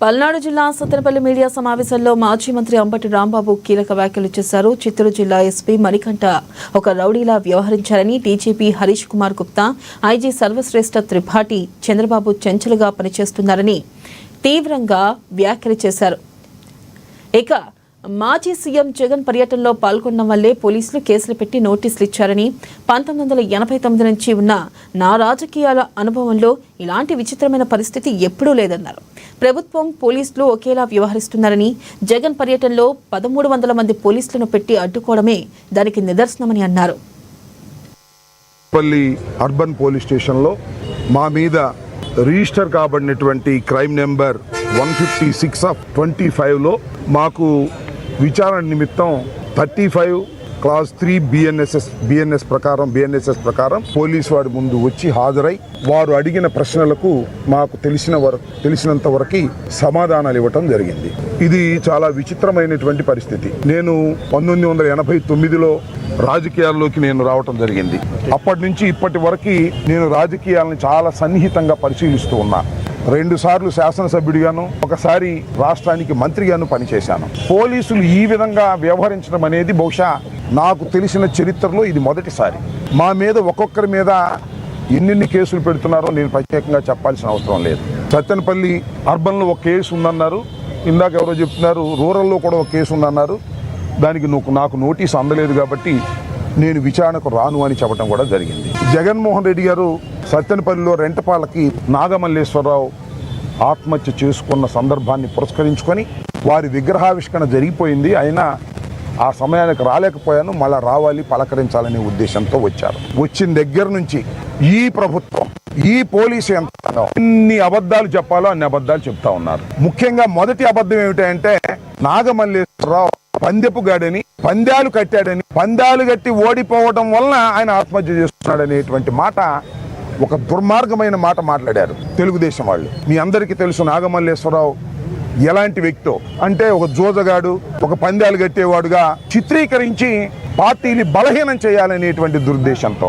పల్నాడు జిల్లా సత్తెనపల్లి మీడియా సమావేశంలో మాజీ మంత్రి అంబటి రాంబాబు కీలక వ్యాఖ్యలు చేశారు. చిత్తూరు జిల్లా ఎస్పీ మణికంఠ ఒక రౌడీలా వ్యవహరించారని, డీజీపీ హరీష్ కుమార్ గుప్తా, ఐజీ సర్వశ్రేష్ఠ త్రిపాఠి చంద్రబాబు చెంచలుగా పనిచేస్తున్నారని తీవ్రంగా వ్యాఖ్యలు చేశారు. ఇక మాజీ సీఎం జగన్ పర్యటనలో పాల్గొన్న వల్లే పోలీసులు కేసులు పెట్టి నోటీసులు ఇచ్చారని, 1989 నుంచి ఉన్న నా రాజకీయాల అనుభవంలో ఇలాంటి విచిత్రమైన పరిస్థితి ఎప్పుడూ లేదన్నారు. ప్రభుత్వం పోలీసులు ఒకేలా వ్యవహరిస్తున్నారని, జగన్ పర్యటనలో 1300 మంది పోలీసులను పెట్టి అడ్డుకోవడమే దానికి నిదర్శనమని అన్నారు. అర్బన్ పోలీస్ స్టేషన్లో మా మీద రిజిస్టర్ కాబడినటువంటి క్రైమ్ నెంబర్ 156/25లో మాకు విచారణ నిమిత్తం 35 క్లాస్ 3 బిఎన్ఎస్ ప్రకారం పోలీసు వారి ముందు వచ్చి హాజరై వారు అడిగిన ప్రశ్నలకు మాకు తెలిసినంత వరకు సమాధానాలు ఇవ్వటం జరిగింది. ఇది చాలా విచిత్రమైనటువంటి పరిస్థితి. నేను 1989లో రాజకీయాల్లోకి రావటం జరిగింది. అప్పటి నుంచి ఇప్పటి వరకు నేను రాజకీయాలను చాలా సన్నిహితంగా పరిశీలిస్తూ ఉన్నా. 2 సార్లు శాసనసభ్యుడిగాను, ఒకసారి రాష్ట్రానికి మంత్రిగాను పనిచేశాను. పోలీసులు ఈ విధంగా వ్యవహరించడం అనేది బహుశా నాకు తెలిసిన చరిత్రలో ఇది మొదటిసారి. మా మీద ఒక్కొక్కరి మీద ఎన్ని కేసులు పెడుతున్నారో నేను ప్రత్యేకంగా చెప్పాల్సిన అవసరం లేదు. సత్తెనపల్లి అర్బన్లో ఒక కేసు ఉందన్నారు, ఇందాక ఎవరో చెప్తున్నారు రూరల్లో కూడా ఒక కేసు ఉందన్నారు. దానికి నాకు నోటీసు అందలేదు కాబట్టి నేను విచారణకు రాను అని చెప్పడం కూడా జరిగింది. జగన్మోహన్ రెడ్డి గారు సత్తెనపల్లిలో రెంటపాలకి నాగమల్లేశ్వరరావు ఆత్మహత్య చేసుకున్న సందర్భాన్ని పురస్కరించుకొని వారి విగ్రహావిష్కరణ జరిగిపోయింది. అయినా ఆ సమయానికి రాలేకపోయాను, మళ్ళా రావాలి పలకరించాలనే ఉద్దేశంతో వచ్చారు. వచ్చిన దగ్గర నుంచి ఈ ప్రభుత్వం, ఈ పోలీసు యంత్రాంగం ఎన్ని అబద్ధాలు చెప్పాలో అన్ని అబద్ధాలు చెప్తా ఉన్నారు. ముఖ్యంగా మొదటి అబద్ధం ఏమిటంటే నాగమల్లేశ్వరరావు పందెపు గాడని, పందాలు కట్టాడని, పందాలు కట్టి ఓడిపోవడం వలన ఆయన ఆత్మహత్య చేస్తున్నాడనేటువంటి మాట, ఒక దుర్మార్గమైన మాట మాట్లాడారు తెలుగుదేశం వాళ్ళు. మీ అందరికీ తెలుసు నాగమల్లేశ్వరరావు ఎలాంటి వ్యక్తో. అంటే ఒక జోజగాడు, ఒక పందాలు కట్టేవాడుగా చిత్రీకరించి పార్టీని బలహీనం చేయాలనేటువంటి దురుద్దేశంతో